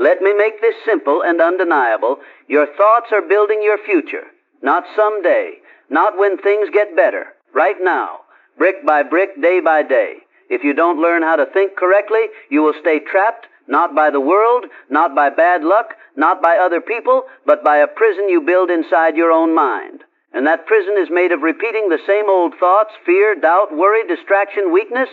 Let me make this simple and undeniable. Your thoughts are building your future. Not someday. Not when things get better. Right now. Brick by brick, day by day. If you don't learn how to think correctly, you will stay trapped, not by the world, not by bad luck, not by other people, but by a prison you build inside your own mind. And that prison is made of repeating the same old thoughts, fear, doubt, worry, distraction, weakness.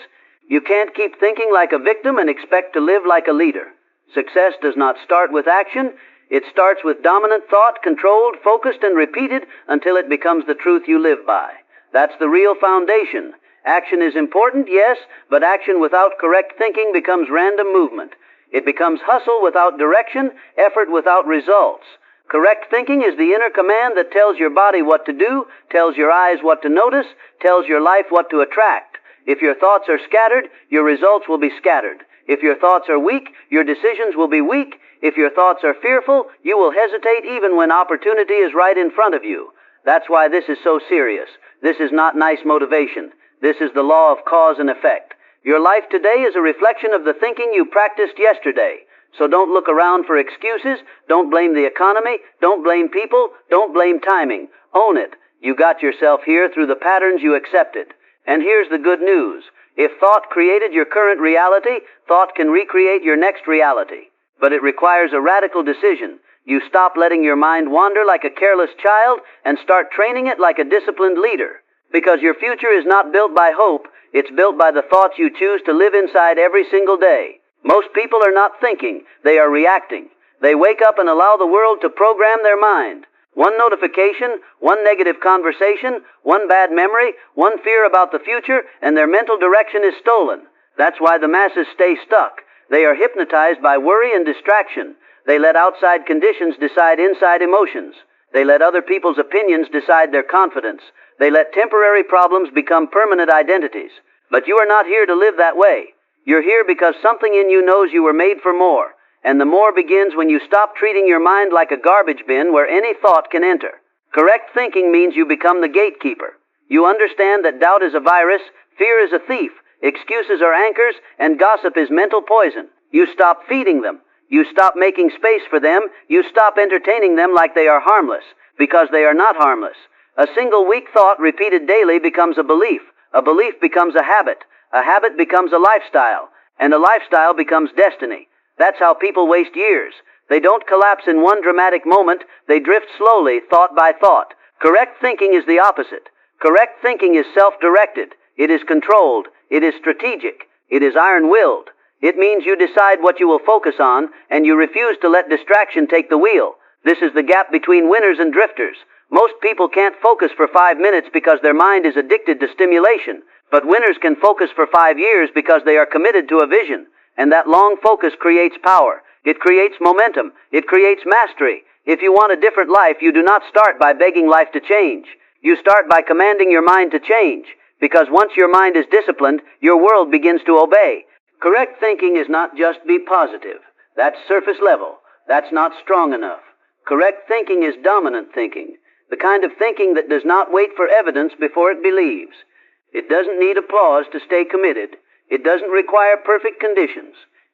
You can't keep thinking like a victim and expect to live like a leader. Success does not start with action. It starts with dominant thought, controlled, focused, and repeated until it becomes the truth you live by. That's the real foundation. Action is important, yes, but action without correct thinking becomes random movement. It becomes hustle without direction, effort without results. Correct thinking is the inner command that tells your body what to do, tells your eyes what to notice, tells your life what to attract. If your thoughts are scattered, your results will be scattered. If your thoughts are weak, your decisions will be weak. If your thoughts are fearful, you will hesitate even when opportunity is right in front of you. That's why this is so serious. This is not nice motivation. This is the law of cause and effect. Your life today is a reflection of the thinking you practiced yesterday. So don't look around for excuses. Don't blame the economy. Don't blame people. Don't blame timing. Own it. You got yourself here through the patterns you accepted. And here's the good news. If thought created your current reality, thought can recreate your next reality. But it requires a radical decision. You stop letting your mind wander like a careless child and start training it like a disciplined leader. Because your future is not built by hope, it's built by the thoughts you choose to live inside every single day. Most people are not thinking, they are reacting. They wake up and allow the world to program their mind. One notification, one negative conversation, one bad memory, one fear about the future, and their mental direction is stolen. That's why the masses stay stuck. They are hypnotized by worry and distraction. They let outside conditions decide inside emotions. They let other people's opinions decide their confidence. They let temporary problems become permanent identities. But you are not here to live that way. You're here because something in you knows you were made for more. And the more begins when you stop treating your mind like a garbage bin where any thought can enter. Correct thinking means you become the gatekeeper. You understand that doubt is a virus, fear is a thief, excuses are anchors, and gossip is mental poison. You stop feeding them. You stop making space for them. You stop entertaining them like they are harmless, because they are not harmless. A single weak thought repeated daily becomes a belief. A belief becomes a habit. A habit becomes a lifestyle. And a lifestyle becomes destiny. That's how people waste years. They don't collapse in one dramatic moment. They drift slowly, thought by thought. Correct thinking is the opposite. Correct thinking is self-directed. It is controlled. It is strategic. It is iron-willed. It means you decide what you will focus on, and you refuse to let distraction take the wheel. This is the gap between winners and drifters. Most people can't focus for 5 minutes because their mind is addicted to stimulation. But winners can focus for 5 years because they are committed to a vision. And that long focus creates power. It creates momentum. It creates mastery. If you want a different life, you do not start by begging life to change. You start by commanding your mind to change. Because once your mind is disciplined, your world begins to obey. Correct thinking is not just be positive. That's surface level. That's not strong enough. Correct thinking is dominant thinking. The kind of thinking that does not wait for evidence before it believes. It doesn't need applause to stay committed. It doesn't require perfect conditions.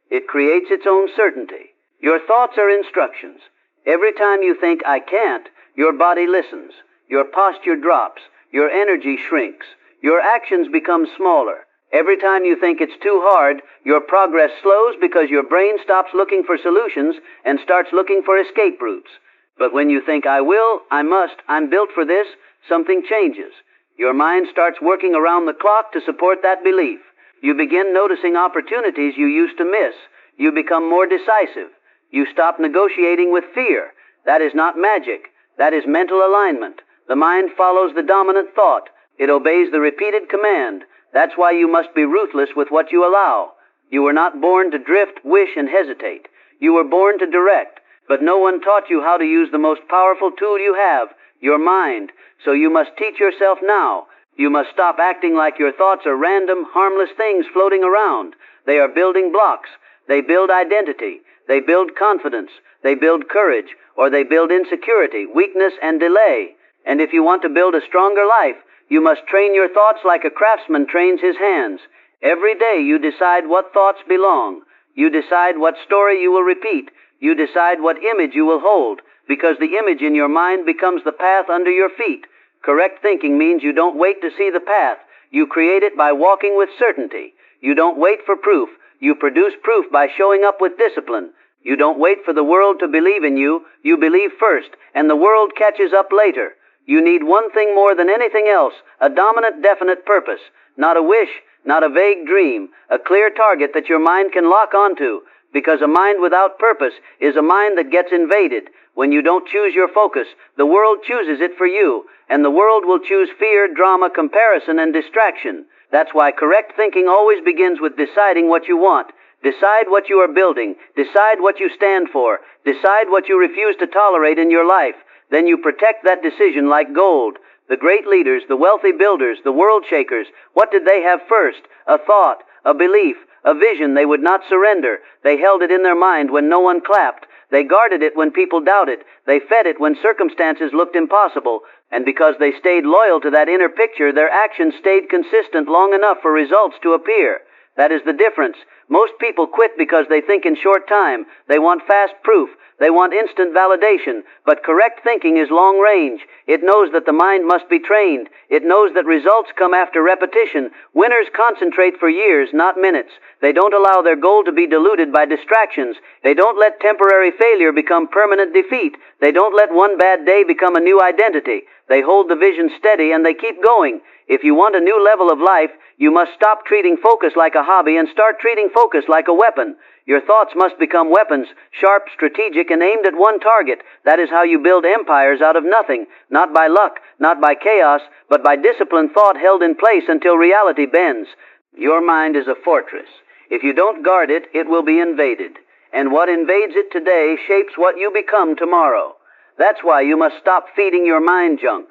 It creates its own certainty. Your thoughts are instructions. Every time you think, I can't, your body listens. Your posture drops. Your energy shrinks. Your actions become smaller. Every time you think it's too hard, your progress slows because your brain stops looking for solutions and starts looking for escape routes. But when you think, I will, I must, I'm built for this, something changes. Your mind starts working around the clock to support that belief. You begin noticing opportunities you used to miss. You become more decisive. You stop negotiating with fear. That is not magic. That is mental alignment. The mind follows the dominant thought. It obeys the repeated command. That's why you must be ruthless with what you allow. You were not born to drift, wish, and hesitate. You were born to direct. But no one taught you how to use the most powerful tool you have, your mind. So you must teach yourself now. You must stop acting like your thoughts are random, harmless things floating around. They are building blocks. They build identity. They build confidence. They build courage. Or they build insecurity, weakness, and delay. And if you want to build a stronger life, you must train your thoughts like a craftsman trains his hands. Every day you decide what thoughts belong. You decide what story you will repeat. You decide what image you will hold, because the image in your mind becomes the path under your feet. Correct thinking means you don't wait to see the path. You create it by walking with certainty. You don't wait for proof. You produce proof by showing up with discipline. You don't wait for the world to believe in you. You believe first, and the world catches up later. You need one thing more than anything else, a dominant, definite purpose. Not a wish, not a vague dream, a clear target that your mind can lock onto. Because a mind without purpose is a mind that gets invaded. When you don't choose your focus, the world chooses it for you, and the world will choose fear, drama, comparison, and distraction. That's why correct thinking always begins with deciding what you want. Decide what you are building. Decide what you stand for. Decide what you refuse to tolerate in your life. Then you protect that decision like gold. The great leaders, the wealthy builders, the world shakers, what did they have first? A thought, a belief, a vision they would not surrender. They held it in their mind when no one clapped. They guarded it when people doubted. They fed it when circumstances looked impossible. And because they stayed loyal to that inner picture, their actions stayed consistent long enough for results to appear. That is the difference. Most people quit because they think in short time. They want fast proof. They want instant validation. But correct thinking is long range. It knows that the mind must be trained. It knows that results come after repetition. Winners concentrate for years, not minutes. They don't allow their goal to be diluted by distractions. They don't let temporary failure become permanent defeat. They don't let one bad day become a new identity. They hold the vision steady and they keep going. If you want a new level of life, you must stop treating focus like a hobby and start treating focus like a weapon. Your thoughts must become weapons, sharp, strategic, and aimed at one target. That is how you build empires out of nothing, not by luck, not by chaos, but by disciplined thought held in place until reality bends. Your mind is a fortress. If you don't guard it, it will be invaded. And what invades it today shapes what you become tomorrow. That's why you must stop feeding your mind junk.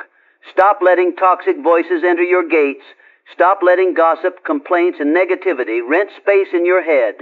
Stop letting toxic voices enter your gates. Stop letting gossip, complaints, and negativity rent space in your head.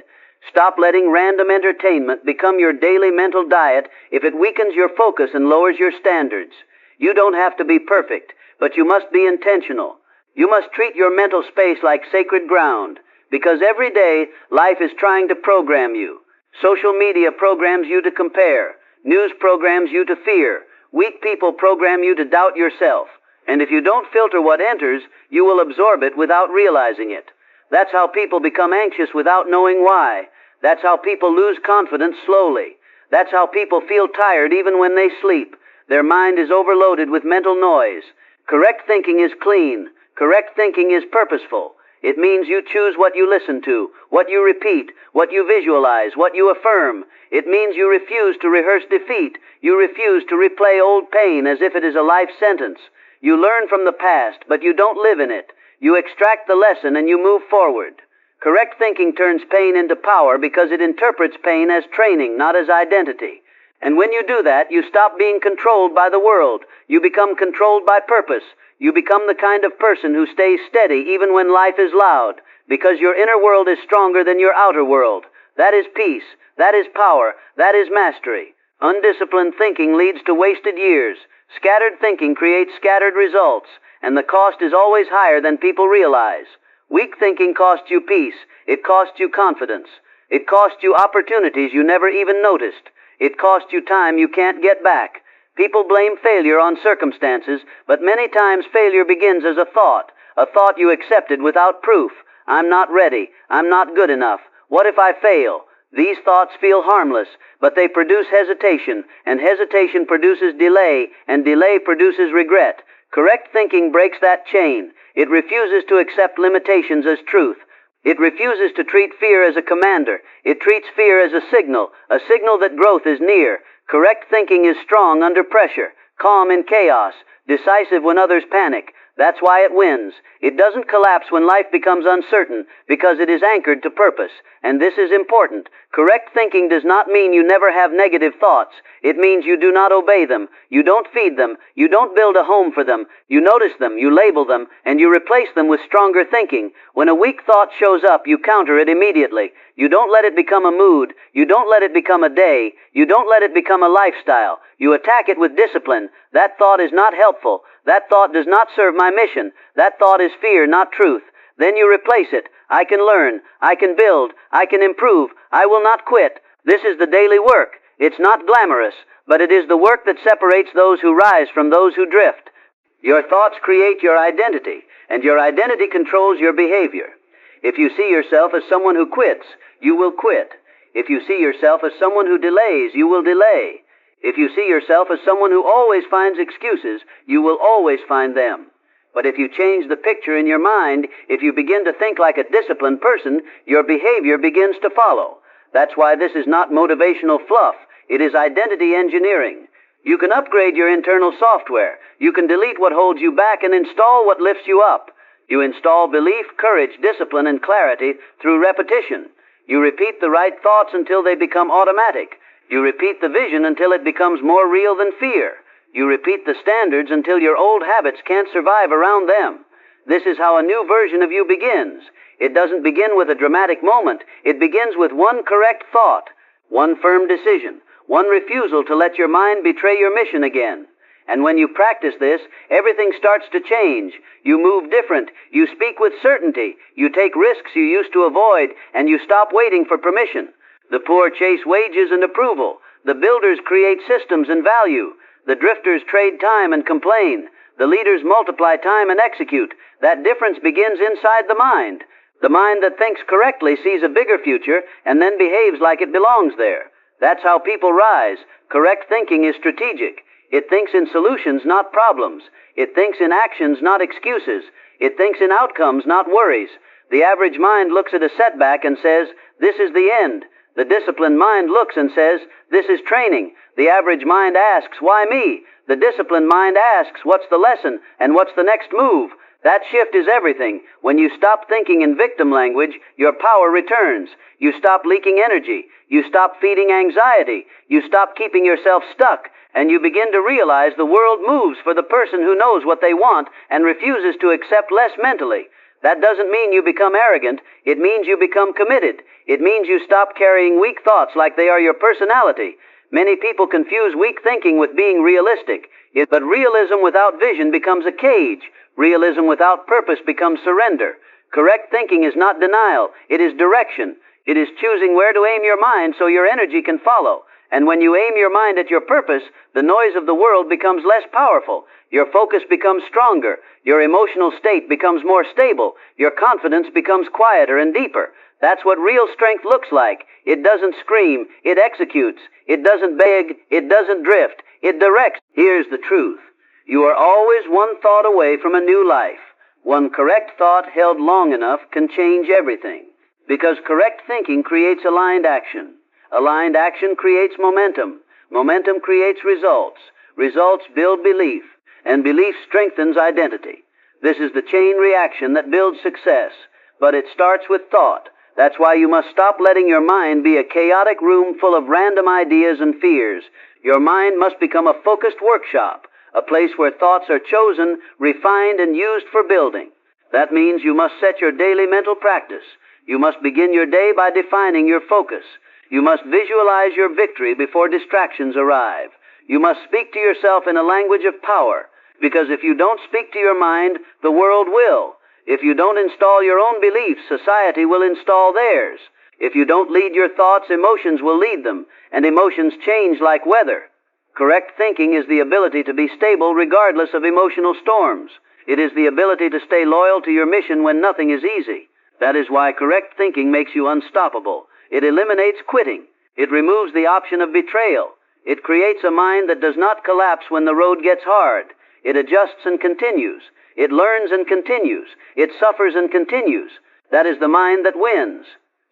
Stop letting random entertainment become your daily mental diet if it weakens your focus and lowers your standards. You don't have to be perfect, but you must be intentional. You must treat your mental space like sacred ground, because every day life is trying to program you. Social media programs you to compare. News programs you to fear. Weak people program you to doubt yourself. And if you don't filter what enters, you will absorb it without realizing it. That's how people become anxious without knowing why. That's how people lose confidence slowly. That's how people feel tired even when they sleep. Their mind is overloaded with mental noise. Correct thinking is clean. Correct thinking is purposeful. It means you choose what you listen to, what you repeat, what you visualize, what you affirm. It means you refuse to rehearse defeat. You refuse to replay old pain as if it is a life sentence. You learn from the past, but you don't live in it. You extract the lesson and you move forward. Correct thinking turns pain into power because it interprets pain as training, not as identity. And when you do that, you stop being controlled by the world. You become controlled by purpose. You become the kind of person who stays steady even when life is loud, because your inner world is stronger than your outer world. That is peace. That is power. That is mastery. Undisciplined thinking leads to wasted years. Scattered thinking creates scattered results, and the cost is always higher than people realize. Weak thinking costs you peace. It costs you confidence. It costs you opportunities you never even noticed. It costs you time you can't get back. People blame failure on circumstances, but many times failure begins as a thought you accepted without proof. I'm not ready. I'm not good enough. What if I fail? These thoughts feel harmless, but they produce hesitation, and hesitation produces delay, and delay produces regret. Correct thinking breaks that chain. It refuses to accept limitations as truth. It refuses to treat fear as a commander. It treats fear as a signal that growth is near. Correct thinking is strong under pressure, calm in chaos, decisive when others panic. That's why it wins. It doesn't collapse when life becomes uncertain, because it is anchored to purpose. And this is important. Correct thinking does not mean you never have negative thoughts. It means you do not obey them. You don't feed them. You don't build a home for them. You notice them, you label them, and you replace them with stronger thinking. When a weak thought shows up, you counter it immediately. You don't let it become a mood. You don't let it become a day. You don't let it become a lifestyle. You attack it with discipline. That thought is not helpful. That thought does not serve my mission. That thought is fear, not truth. Then you replace it. I can learn. I can build. I can improve. I will not quit. This is the daily work. It's not glamorous, but it is the work that separates those who rise from those who drift. Your thoughts create your identity, and your identity controls your behavior. If you see yourself as someone who quits, you will quit. If you see yourself as someone who delays, you will delay. If you see yourself as someone who always finds excuses, you will always find them. But if you change the picture in your mind, if you begin to think like a disciplined person, your behavior begins to follow. That's why this is not motivational fluff. It is identity engineering. You can upgrade your internal software. You can delete what holds you back and install what lifts you up. You install belief, courage, discipline, and clarity through repetition. You repeat the right thoughts until they become automatic. You repeat the vision until it becomes more real than fear. You repeat the standards until your old habits can't survive around them. This is how a new version of you begins. It doesn't begin with a dramatic moment. It begins with one correct thought, one firm decision, one refusal to let your mind betray your mission again. And when you practice this, everything starts to change. You move different. You speak with certainty. You take risks you used to avoid, and you stop waiting for permission. The poor chase wages and approval. The builders create systems and value. The drifters trade time and complain. The leaders multiply time and execute. That difference begins inside the mind. The mind that thinks correctly sees a bigger future and then behaves like it belongs there. That's how people rise. Correct thinking is strategic. It thinks in solutions, not problems. It thinks in actions, not excuses. It thinks in outcomes, not worries. The average mind looks at a setback and says, "This is the end." The disciplined mind looks and says, "This is training." The average mind asks, "Why me?" The disciplined mind asks, "What's the lesson and what's the next move?" That shift is everything. When you stop thinking in victim language, your power returns. You stop leaking energy. You stop feeding anxiety. You stop keeping yourself stuck. And you begin to realize the world moves for the person who knows what they want and refuses to accept less mentally. That doesn't mean you become arrogant. It means you become committed. It means you stop carrying weak thoughts like they are your personality. Many people confuse weak thinking with being realistic. But realism without vision becomes a cage. Realism without purpose becomes surrender. Correct thinking is not denial. It is direction. It is choosing where to aim your mind so your energy can follow. And when you aim your mind at your purpose, the noise of the world becomes less powerful. Your focus becomes stronger. Your emotional state becomes more stable. Your confidence becomes quieter and deeper. That's what real strength looks like. It doesn't scream. It executes. It doesn't beg. It doesn't drift. It directs. Here's the truth. You are always one thought away from a new life. One correct thought held long enough can change everything. Because correct thinking creates aligned action. Aligned action creates momentum. Momentum creates results. Results build belief. And belief strengthens identity. This is the chain reaction that builds success. But it starts with thought. That's why you must stop letting your mind be a chaotic room full of random ideas and fears. Your mind must become a focused workshop, a place where thoughts are chosen, refined, and used for building. That means you must set your daily mental practice. You must begin your day by defining your focus. You must visualize your victory before distractions arrive. You must speak to yourself in a language of power, because if you don't speak to your mind, the world will. If you don't install your own beliefs, society will install theirs. If you don't lead your thoughts, emotions will lead them, and emotions change like weather. Correct thinking is the ability to be stable regardless of emotional storms. It is the ability to stay loyal to your mission when nothing is easy. That is why correct thinking makes you unstoppable. It eliminates quitting. It removes the option of betrayal. It creates a mind that does not collapse when the road gets hard. It adjusts and continues. It learns and continues. It suffers and continues. That is the mind that wins.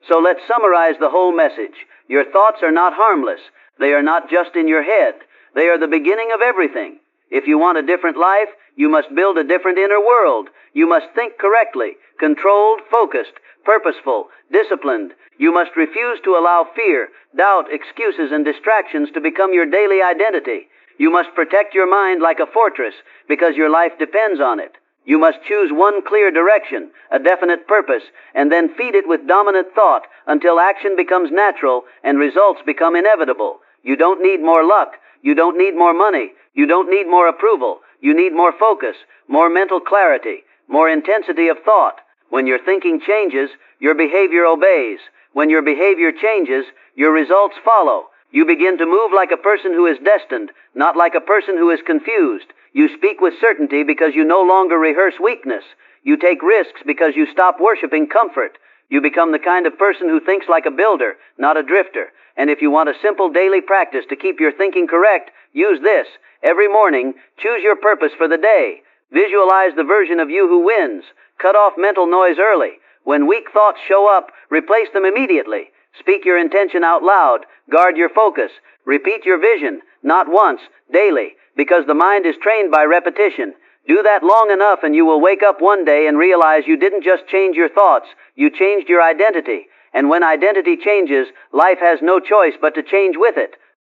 So let's summarize the whole message. Your thoughts are not harmless. They are not just in your head. They are the beginning of everything. If you want a different life, you must build a different inner world. You must think correctly, controlled, focused, purposeful, disciplined. You must refuse to allow fear, doubt, excuses, and distractions to become your daily identity. You must protect your mind like a fortress because your life depends on it. You must choose one clear direction, a definite purpose, and then feed it with dominant thought until action becomes natural and results become inevitable. You don't need more luck. You don't need more money. You don't need more approval. You need more focus, more mental clarity, more intensity of thought. When your thinking changes, your behavior obeys. When your behavior changes, your results follow. You begin to move like a person who is destined, not like a person who is confused. You speak with certainty because you no longer rehearse weakness. You take risks because you stop worshiping comfort. You become the kind of person who thinks like a builder, not a drifter. And if you want a simple daily practice to keep your thinking correct, use this. Every morning, choose your purpose for the day. Visualize the version of you who wins. Cut off mental noise early. When weak thoughts show up, replace them immediately. Speak your intention out loud. Guard your focus. Repeat your vision, not once, daily, because the mind is trained by repetition. Do that long enough and you will wake up one day and realize you didn't just change your thoughts, you changed your identity. And when identity changes, life has no choice but to change with it.